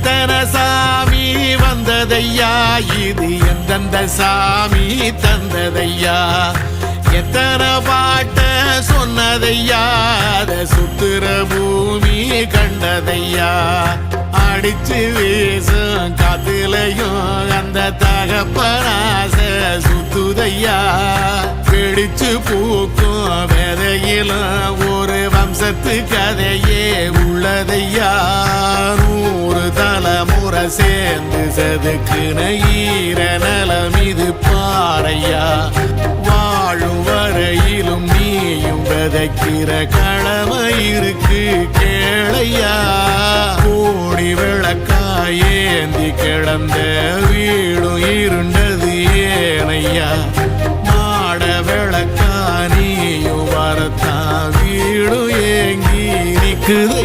எத்தனை சாமி வந்ததையா, இது எந்தெந்த சாமி தந்ததையா, எத்தனை பாட்ட சொன்னதையா, அத சுத்துற பூமி கண்டதையா, அடிச்சு வீசும் காத்துலையும் அந்த தகப்பனாச சுத்துதையா, பிடிச்சு பூக்கும் விதையிலும் ஒரு வம்சத்து கதையே உள்ளதையா, 100 தலைமுறை சேர்ந்து செதுக்குன ஈர நலம் இது பாறையா, வாழும் வரையிலும் நீயும் விதைக்கிற கடமை இருக்கு கேளையா, கோடி விளக்காயேந்தி கிடந்த வீடும் இருண்டது ஏனையா, மாட விளக்கா நீயும் வரத்தான் வீடும் ஏங்கி நிக்குது